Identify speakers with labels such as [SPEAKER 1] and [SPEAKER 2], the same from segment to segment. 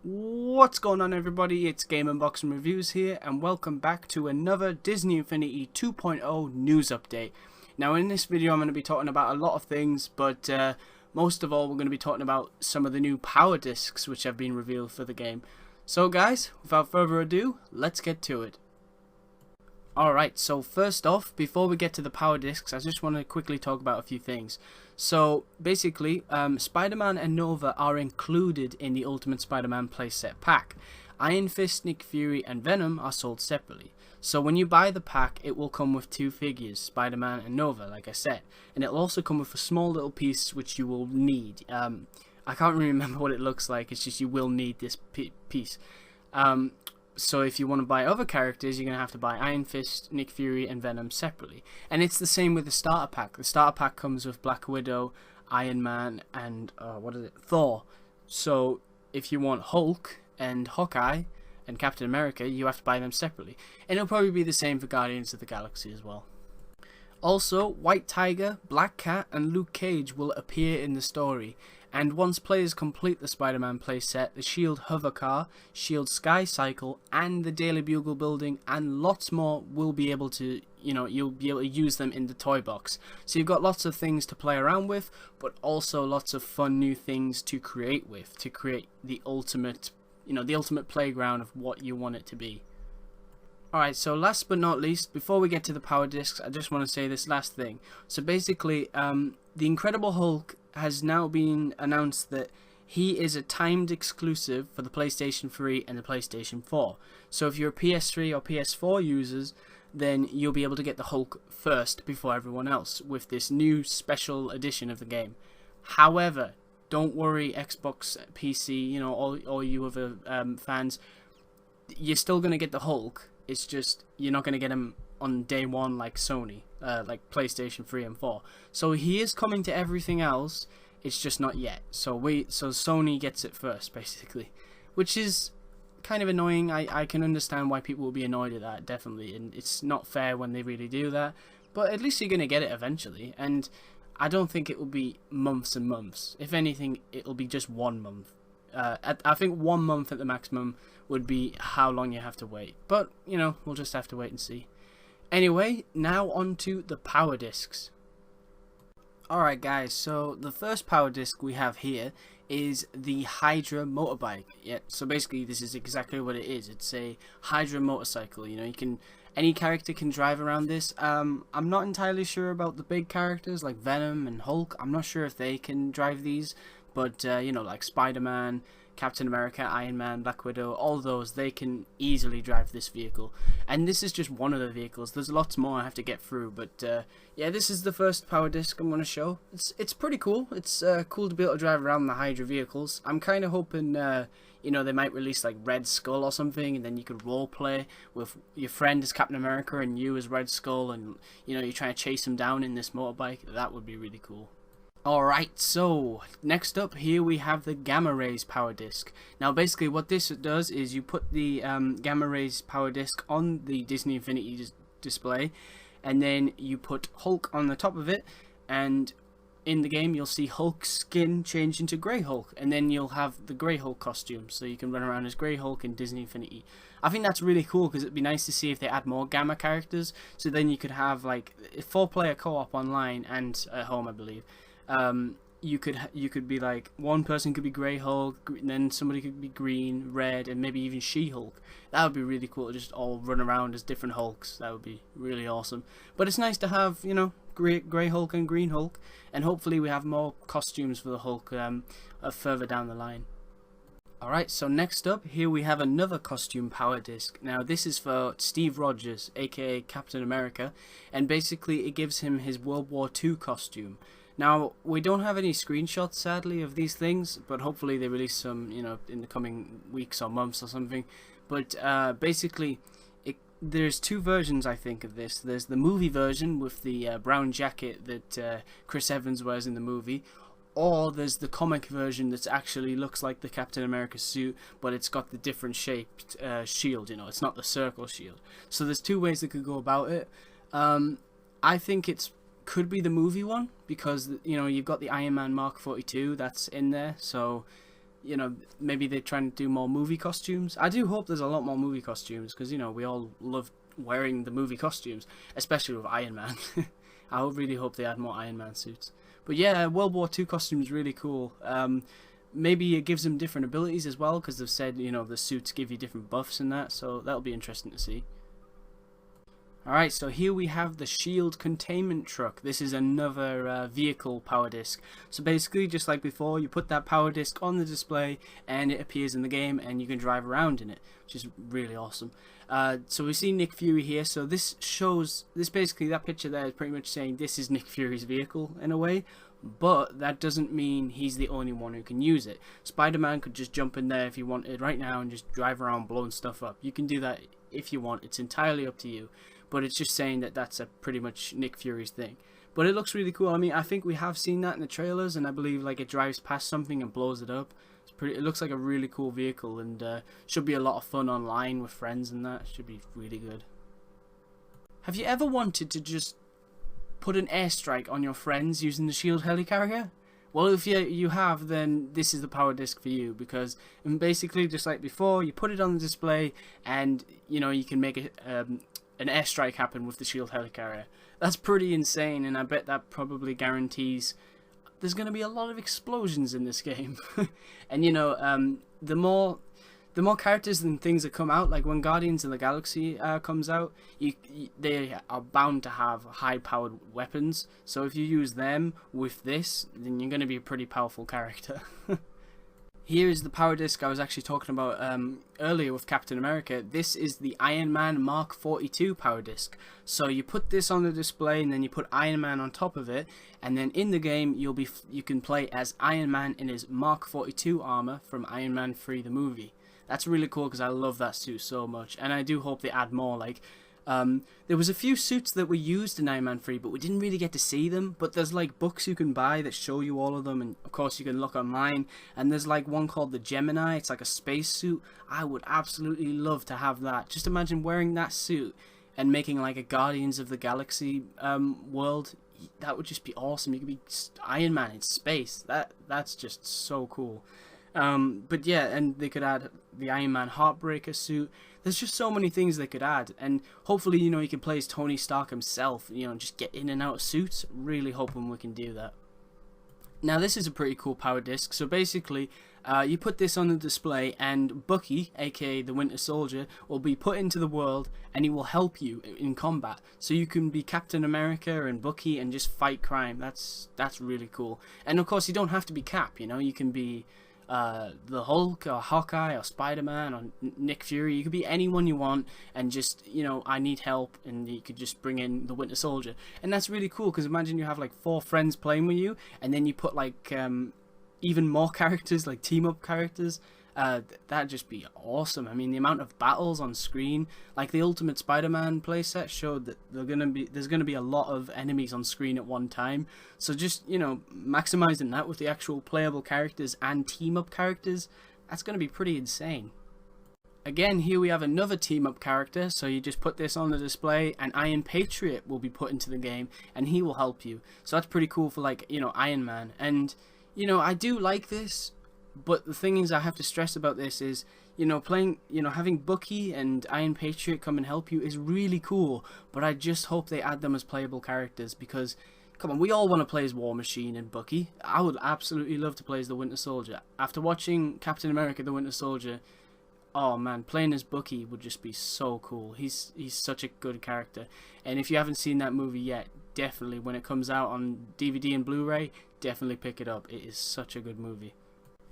[SPEAKER 1] What's going on, everybody? It's Game Unboxing Reviews here, and welcome back to another Disney Infinity 2.0 news update. Now, in this video I'm going to be talking about a lot of things, but most of all we're going to be talking about some of the new power discs which have been revealed for the game. So guys, without further ado, let's get to it. Alright, so first off, before we get to the power discs, I just want to quickly talk about a few things. So, basically, Spider-Man and Nova are included in the Ultimate Spider-Man playset pack. Iron Fist, Nick Fury, and Venom are sold separately. So when you buy the pack, it will come with two figures, Spider-Man and Nova, like I said. And it'll also come with a small little piece which you will need. I can't really remember what it looks like, it's just you will need this piece. So if you want to buy other characters, you're going to have to buy Iron Fist, Nick Fury, and Venom separately. And it's the same with the starter pack. The starter pack comes with Black Widow, Iron Man, and Thor. So if you want Hulk and Hawkeye and Captain America, you have to buy them separately. And it'll probably be the same for Guardians of the Galaxy as well. Also, White Tiger, Black Cat, and Luke Cage will appear in the story. And once players complete the Spider-Man playset, the S.H.I.E.L.D. hover car, S.H.I.E.L.D. Sky Cycle, and the Daily Bugle building, and lots more will be able to, you'll be able to use them in the toy box. So you've got lots of things to play around with, but also lots of fun new things to create with, to create the ultimate, the ultimate playground of what you want it to be. Alright, so last but not least, before we get to the power discs, I just want to say this last thing. So basically, the Incredible Hulk has now been announced that he is a timed exclusive for the PlayStation 3 and the PlayStation 4. So if you're a PS3 or PS4 users, then you'll be able to get the Hulk first before everyone else with this new special edition of the game. However, don't worry, Xbox, PC, all you other fans, you're still going to get the Hulk. It's just you're not going to get him on day one like Sony, like PlayStation 3 and 4. So he is coming to everything else, it's just not yet. So Sony gets it first, basically, which is kind of annoying. I can understand why people will be annoyed at that, definitely, and it's not fair when they really do that. But at least you're going to get it eventually, and I don't think it will be months and months. If anything, it'll be just 1 month. I think 1 month at the maximum would be how long you have to wait. But, we'll just have to wait and see. Anyway, now on to the power discs. Alright guys, so the first power disc we have here is the Hydra motorbike. Yeah, so basically this is exactly what it is. It's a Hydra motorcycle. Any character can drive around this. I'm not entirely sure about the big characters like Venom and Hulk. I'm not sure if they can drive these, but like Spider-Man, Captain America, Iron Man, Black Widow, all those, they can easily drive this vehicle. And this is just one of the vehicles. There's lots more I have to get through, but yeah, this is the first power disc I'm going to show. It's pretty cool. It's cool to be able to drive around the Hydra vehicles. I'm kind of hoping, they might release like Red Skull or something, and then you could roleplay with your friend as Captain America and you as Red Skull, and you're trying to chase him down in this motorbike. That would be really cool. Alright, so next up here we have the Gamma Rays power disc. Now basically what this does is you put the Gamma Rays power disc on the Disney Infinity display, and then you put Hulk on the top of it, and in the game you'll see Hulk's skin change into Grey Hulk, and then you'll have the Grey Hulk costume, so you can run around as Grey Hulk in Disney Infinity. I think that's really cool because it'd be nice to see if they add more Gamma characters, so then you could have like a 4-player co-op online and at home, I believe. You could be like, one person could be Grey Hulk, and then somebody could be Green, Red, and maybe even She-Hulk. That would be really cool to just all run around as different Hulks. That would be really awesome. But it's nice to have, Grey Hulk and Green Hulk, and hopefully we have more costumes for the Hulk further down the line. Alright, so next up, here we have another costume power disc. Now this is for Steve Rogers, aka Captain America, and basically it gives him his World War II costume. Now, we don't have any screenshots, sadly, of these things, but hopefully they release some, in the coming weeks or months or something. But basically, there's two versions, I think, of this. There's the movie version with the brown jacket that Chris Evans wears in the movie, or there's the comic version that actually looks like the Captain America suit, but it's got the different shaped shield, it's not the circle shield. So there's two ways they could go about it. I think it's could be the movie one, because you've got the Iron Man Mark 42 that's in there, so you know, maybe they're trying to do more movie costumes. I do hope there's a lot more movie costumes, because, you know, we all love wearing the movie costumes, especially with Iron Man. I really hope they add more Iron Man suits. But yeah, World War II costume is really cool. Maybe it gives them different abilities as well, because they've said, you know, the suits give you different buffs and that, so that'll be interesting to see. Alright, so here we have the Shield Containment Truck. This is another vehicle power disc. So basically, just like before, you put that power disc on the display and it appears in the game and you can drive around in it, which is really awesome. So we see Nick Fury here, so this basically, that picture there is pretty much saying this is Nick Fury's vehicle in a way, but that doesn't mean he's the only one who can use it. Spider-Man could just jump in there if he wanted right now and just drive around blowing stuff up. You can do that if you want, it's entirely up to you. But it's just saying that that's a pretty much Nick Fury's thing. But it looks really cool. I mean, I think we have seen that in the trailers, and I believe like it drives past something and blows it up. It looks like a really cool vehicle, and should be a lot of fun online with friends and that. Should be really good. Have you ever wanted to just put an airstrike on your friends using the Shield Helicarrier? Well, if you have, then this is the power disc for you, because basically, just like before, you put it on the display, and you know you can make it. An airstrike happen with the Shield Helicarrier. That's pretty insane, and I bet that probably guarantees there's going to be a lot of explosions in this game. And you know, the more characters and things that come out, like when Guardians of the Galaxy comes out, they are bound to have high-powered weapons. So if you use them with this, then you're going to be a pretty powerful character. Here is the power disc I was actually talking about earlier with Captain America. This is the Iron Man Mark 42 power disc. So you put this on the display, and then you put Iron Man on top of it, and then in the game you can play as Iron Man in his Mark 42 armor from Iron Man 3 the movie. That's really cool because I love that suit so much, and I do hope they add more. Like there was a few suits that were used in Iron Man 3, but we didn't really get to see them. But there's like books you can buy that show you all of them, and of course you can look online. And there's like one called the Gemini. It's like a space suit. I would absolutely love to have that. Just imagine wearing that suit and making like a Guardians of the Galaxy world. That would just be awesome. You could be Iron Man in space. That's just so cool. But yeah, and they could add the Iron Man Heartbreaker suit. There's just so many things they could add, and hopefully, you know, you can play as Tony Stark himself, you know, just get in and out of suits. Really hoping we can do that. Now, this is a pretty cool power disc. So basically, you put this on the display, and Buggy, aka the Winter Soldier, will be put into the world, and he will help you in combat. So you can be Captain America and Bucky and just fight crime. That's really cool. And of course, you don't have to be Cap. You know, you can be the Hulk or Hawkeye or Spider-Man or Nick Fury. You could be anyone you want, and just, you know, I need help, and you could just bring in the Winter Soldier. And that's really cool, because imagine you have like 4 friends playing with you, and then you put like even more characters, like team up characters. That'd just be awesome. I mean, the amount of battles on screen, like the Ultimate Spider-Man playset showed that there's gonna be a lot of enemies on screen at one time. So just, you know, maximizing that with the actual playable characters and team up characters, that's gonna be pretty insane. Again, here we have another team up character. So you just put this on the display, and Iron Patriot will be put into the game, and he will help you. So that's pretty cool for, like, you know, Iron Man. And you know, I do like this. But the thing is, I have to stress about this is, you know, having Bucky and Iron Patriot come and help you is really cool. But I just hope they add them as playable characters, because, come on, we all want to play as War Machine and Bucky. I would absolutely love to play as the Winter Soldier. After watching Captain America: The Winter Soldier, oh man, playing as Bucky would just be so cool. He's such a good character. And if you haven't seen that movie yet, definitely, when it comes out on DVD and Blu-ray, definitely pick it up. It is such a good movie.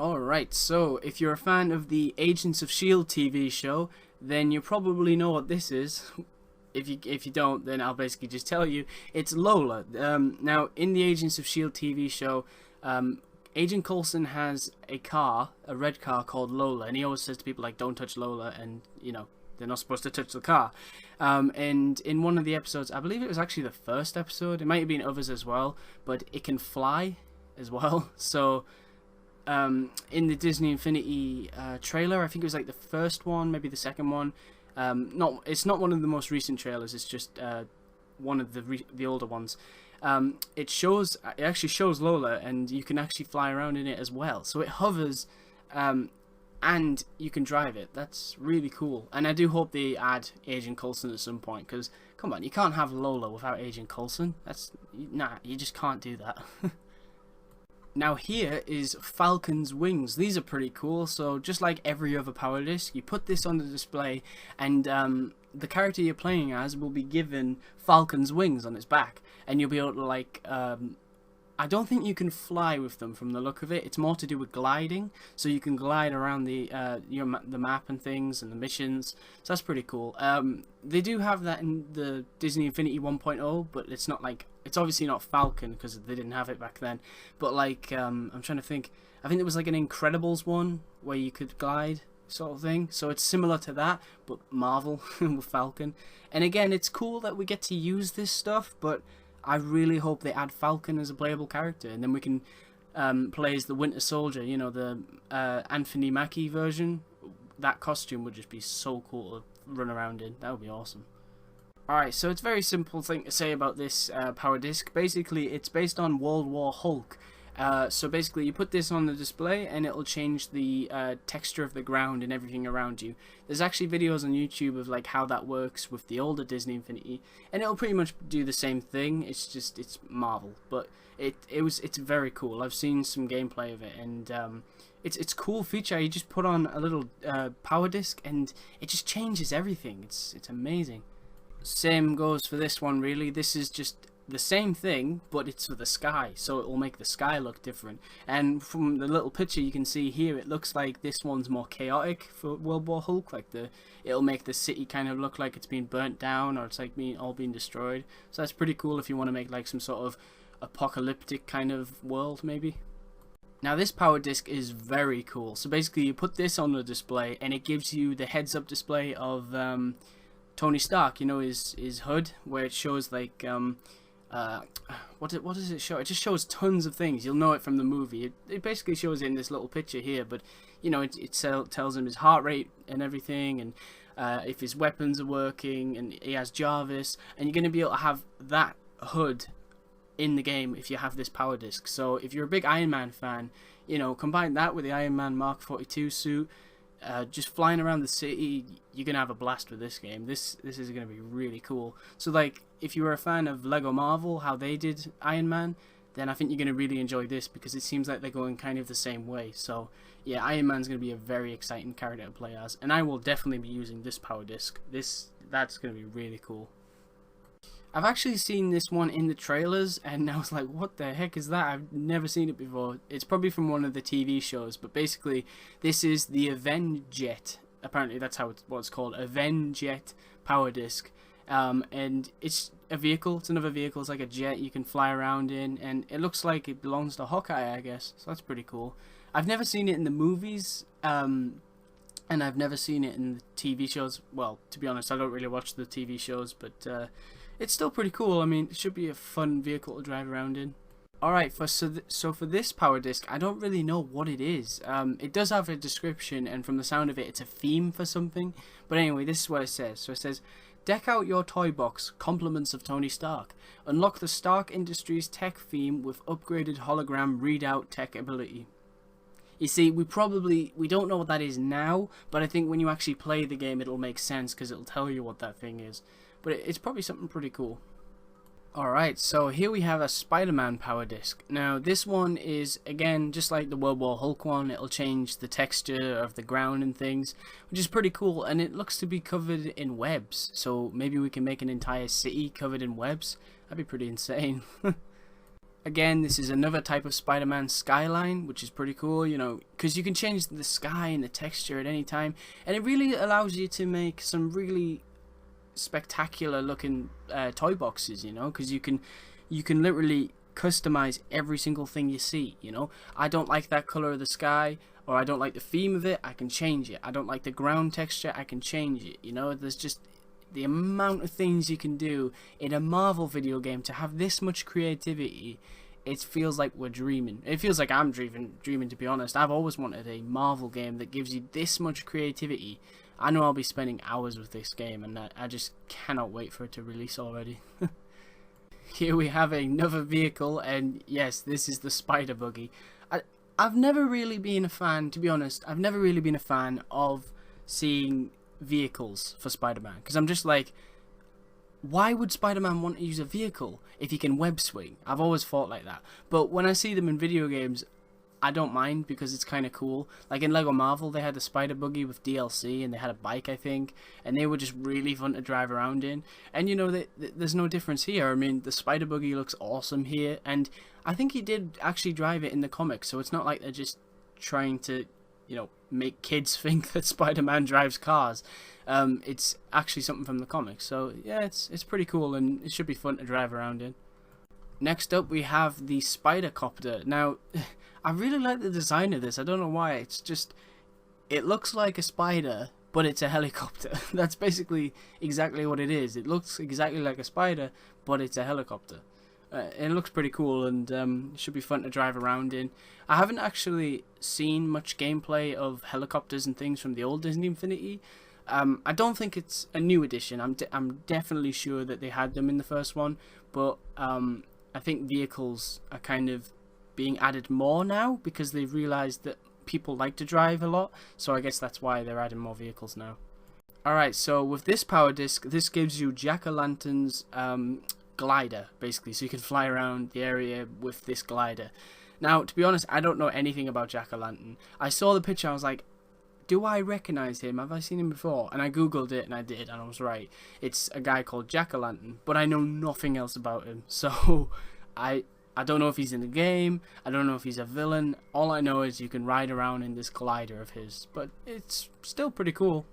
[SPEAKER 1] Alright, so if you're a fan of the Agents of S.H.I.E.L.D. TV show, then you probably know what this is. If you don't, then I'll basically just tell you. It's Lola. Now, in the Agents of S.H.I.E.L.D. TV show, Agent Coulson has a red car called Lola, and he always says to people, like, don't touch Lola, and, you know, they're not supposed to touch the car. And in one of the episodes, I believe it was actually the first episode, it might have been others as well, but it can fly as well. So in the Disney Infinity trailer, I think it was like the first one, maybe the second one. It's not one of the most recent trailers. It's just one of the older ones. It actually shows Lola, and you can actually fly around in it as well. So it hovers and you can drive it. That's really cool. And I do hope they add Agent Coulson at some point, because come on, you can't have Lola without Agent Coulson. Nah, you just can't do that. Now here is Falcons Wings. These are pretty cool. So just like every other power disc, you put this on the display, and the character you're playing as will be given Falcons Wings on its back, and you'll be able to like I don't think you can fly with them from the look of it. It's more to do with gliding, so you can glide around the map and things and the missions. So that's pretty cool. They do have that in the Disney Infinity 1.0, but it's not like, it's obviously not Falcon because they didn't have it back then. But like I'm trying to think. I think there was like an Incredibles one where you could glide sort of thing. So it's similar to that, but Marvel with Falcon. And again, it's cool that we get to use this stuff, but I really hope they add Falcon as a playable character, and then we can play as the Winter Soldier, you know, the Anthony Mackie version. That costume would just be so cool to run around in. That would be awesome. Alright, so it's a very simple thing to say about this power disc. Basically, it's based on World War Hulk. So basically, you put this on the display and it'll change the texture of the ground and everything around you. There's actually videos on YouTube of like how that works with the older Disney Infinity, and it'll pretty much do the same thing. It's just, it's Marvel, but it's very cool. I've seen some gameplay of it, and it's a cool feature. You just put on a little power disc and it just changes everything. It's amazing. Same goes for this one, really. This is just the same thing, but it's for the sky, so it will make the sky look different. And from the little picture you can see here, it looks like this one's more chaotic for World War Hulk. Like it'll make the city kind of look like it's been burnt down, or it's like all being destroyed. So that's pretty cool if you want to make like some sort of apocalyptic kind of world, maybe. Now this power disc is very cool. So basically you put this on the display and it gives you the heads-up display of Tony Stark, you know, his hood, where it shows like what does it show? It just shows tons of things. You'll know it from the movie. It basically shows it in this little picture here, but you know, it tells him his heart rate and everything, and if his weapons are working, and he has Jarvis, and you're going to be able to have that hood in the game if you have this power disc. So if you're a big Iron Man fan, you know, combine that with the Iron Man Mark 42 suit, just flying around the city, you're gonna have a blast with this game. This is gonna be really cool. So like, if you were a fan of Lego Marvel, how they did Iron Man, then I think you're gonna really enjoy this, because it seems like they're going kind of the same way. So yeah, Iron Man's gonna be a very exciting character to play as, and I will definitely be using this power disc. That's gonna be really cool. I've actually seen this one in the trailers, and I was like, what the heck is that? I've never seen it before. It's probably from one of the TV shows, but basically, this is the Avenjet. Apparently, that's what it's called, Avenjet power disc. And it's a vehicle. It's another vehicle. It's like a jet you can fly around in, and it looks like it belongs to Hawkeye, I guess. So that's pretty cool. I've never seen it in the movies, and I've never seen it in the TV shows. Well, to be honest, I don't really watch the TV shows, but it's still pretty cool. I mean, it should be a fun vehicle to drive around in. Alright, so for this power disc, I don't really know what it is. It does have a description, and from the sound of it, it's a theme for something. But anyway, this is what it says. So it says, deck out your toy box, compliments of Tony Stark. Unlock the Stark Industries tech theme with upgraded hologram readout tech ability. You see, we don't know what that is now, but I think when you actually play the game, it'll make sense, because it'll tell you what that thing is. But it's probably something pretty cool. Alright, so here we have a SpiderMan power disc. Now this one is, again, just like the World War Hulk one. It'll change the texture of the ground and things, which is pretty cool, and it looks to be covered in webs. So maybe we can make an entire city covered in webs. That'd be pretty insane. Again, this is another type of Spider-Man skyline, which is pretty cool, you know, because you can change the sky and the texture at any time, and it really allows you to make some really spectacular looking toy boxes, you know, because you can literally customize every single thing you see, you know. I don't like that color of the sky, or I don't like the theme of it, I can change it. I don't like the ground texture, I can change it, you know. There's just the amount of things you can do in a Marvel video game. To have this much creativity, it feels like we're dreaming. It feels like I'm dreaming, to be honest. I've always wanted a Marvel game that gives you this much creativity. I know I'll be spending hours with this game, and I just cannot wait for it to release already. Here we have another vehicle, and yes, this is the Spider Buggy. I've never really been a fan, to be honest. I've never really been a fan of seeing vehicles for Spider-Man, because I'm just like, why would Spider-Man want to use a vehicle if he can web swing? I've always thought like that. But when I see them in video games, I don't mind, because it's kind of cool. Like in Lego Marvel, they had the Spider Buggy with DLC, and they had a bike, I think, and they were just really fun to drive around in. And you know, there's no difference here. I mean, the Spider Buggy looks awesome here, and I think he did actually drive it in the comics, so it's not like they're just trying to, you know, make kids think that Spider-Man drives cars. It's actually something from the comics, so yeah, it's pretty cool, and it should be fun to drive around in. Next up, we have the Spidercopter. Now, I really like the design of this. I don't know why. It's just, it looks like a spider, but it's a helicopter. That's basically exactly what it is. It looks exactly like a spider, but it's a helicopter. It looks pretty cool, and it should be fun to drive around in. I haven't actually seen much gameplay of helicopters and things from the old Disney Infinity. I don't think it's a new edition. I'm definitely sure that they had them in the first one, but I think vehicles are kind of being added more now, because they've realized that people like to drive a lot, so I guess that's why they're adding more vehicles now. Alright, so with this power disc, this gives you Jacko Lantern's glider, basically, so you can fly around the area with this glider. Now, to be honest, I don't know anything about Jacko Lantern. I saw the picture, I was like, do I recognize him? Have I seen him before? And I googled it, and I did, and I was right. It's a guy called Jacko Lantern, but I know nothing else about him, so I don't know if he's in the game, I don't know if he's a villain. All I know is you can ride around in this glider of his, but it's still pretty cool.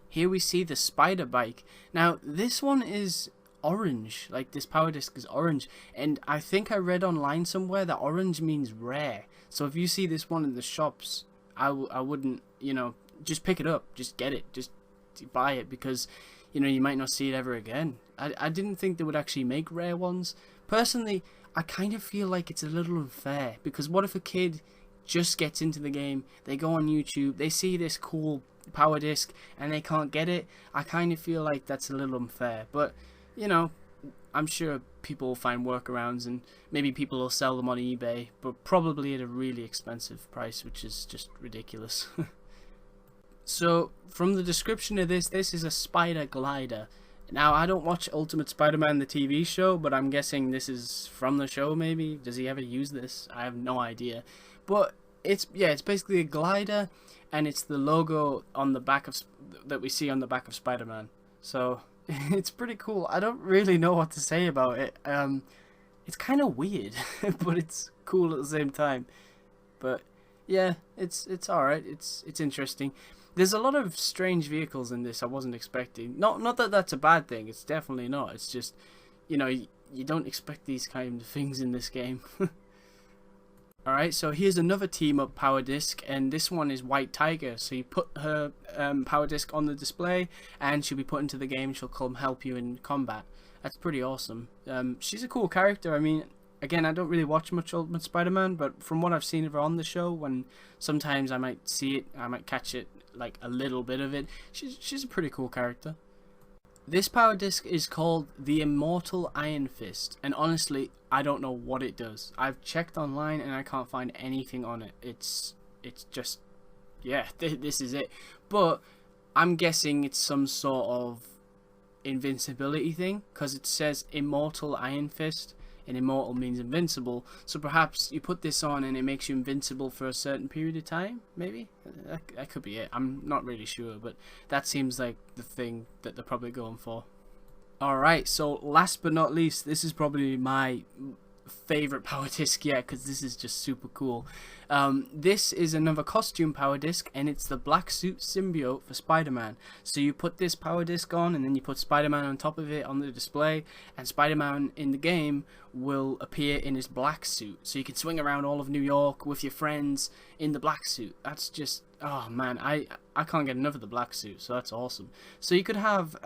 [SPEAKER 1] Here we see the Spider Bike. Now, this one is orange, like this power disc is orange, and I think I read online somewhere that orange means rare. So if you see this one in the shops, I wouldn't, you know, just pick it up, just get it, just buy it, because, you know, you might not see it ever again. I didn't think they would actually make rare ones. Personally, I kind of feel like it's a little unfair, because what if a kid just gets into the game, they go on YouTube, they see this cool power disc, and they can't get it? I kind of feel like that's a little unfair, but you know, I'm sure people will find workarounds, and maybe people will sell them on eBay, but probably at a really expensive price, which is just ridiculous. So, from the description of this is a spider glider. Now, I don't watch Ultimate Spider-Man, the TV show, but I'm guessing this is from the show, maybe? Does he ever use this? I have no idea. But, it's basically a glider, and it's the logo on the back of, that we see on the back of Spider-Man. So, it's pretty cool. I don't really know what to say about it. It's kind of weird, but it's cool at the same time. But yeah, it's alright. It's interesting. There's a lot of strange vehicles in this I wasn't expecting. Not that that's a bad thing. It's definitely not. It's just, you know, you don't expect these kind of things in this game. Alright, so here's another team up power disc, and this one is White Tiger. So you put her power disc on the display, and she'll be put into the game. She'll come help you in combat. That's pretty awesome. She's a cool character. I mean, again, I don't really watch much Ultimate Spider-Man, but from what I've seen of her on the show, when sometimes I might see it, I might catch it, like a little bit of it, she's a pretty cool character. This power disc is called the Immortal Iron Fist, and honestly, I don't know what it does. I've checked online and I can't find anything on it. It's just, yeah, this is it. But I'm guessing it's some sort of invincibility thing, because it says Immortal Iron Fist, and immortal means invincible. So perhaps you put this on and it makes you invincible for a certain period of time, maybe? That could be it. I'm not really sure, but that seems like the thing that they're probably going for. Alright, so last but not least, this is probably my favorite power disc yet, because this is just super cool. This is another costume power disc, and it's the black suit symbiote for Spider-Man. So you put this power disc on, and then you put Spider-Man on top of it on the display, and Spider-Man in the game will appear in his black suit. So you can swing around all of New York with your friends in the black suit. That's just, oh man, I can't get enough of the black suit, so that's awesome. So you could have,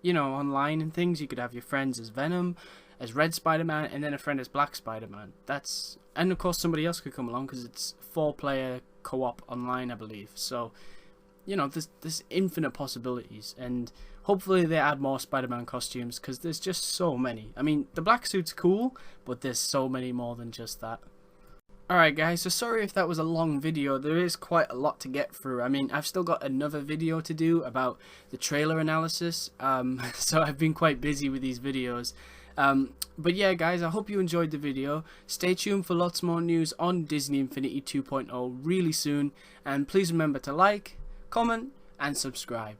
[SPEAKER 1] you know, online and things, you could have your friends as Venom, as Red Spider-Man, and then a friend as Black Spider-Man. That's, and of course somebody else could come along, because it's 4-player co-op online, I believe. So, you know, there's infinite possibilities, and hopefully they add more Spider-Man costumes, because there's just so many. I mean, the black suit's cool, but there's so many more than just that. Alright guys, so sorry if that was a long video. There is quite a lot to get through. I mean, I've still got another video to do about the trailer analysis, so I've been quite busy with these videos. But yeah guys, I hope you enjoyed the video. Stay tuned for lots more news on Disney Infinity 2.0 really soon, and please remember to like, comment and subscribe.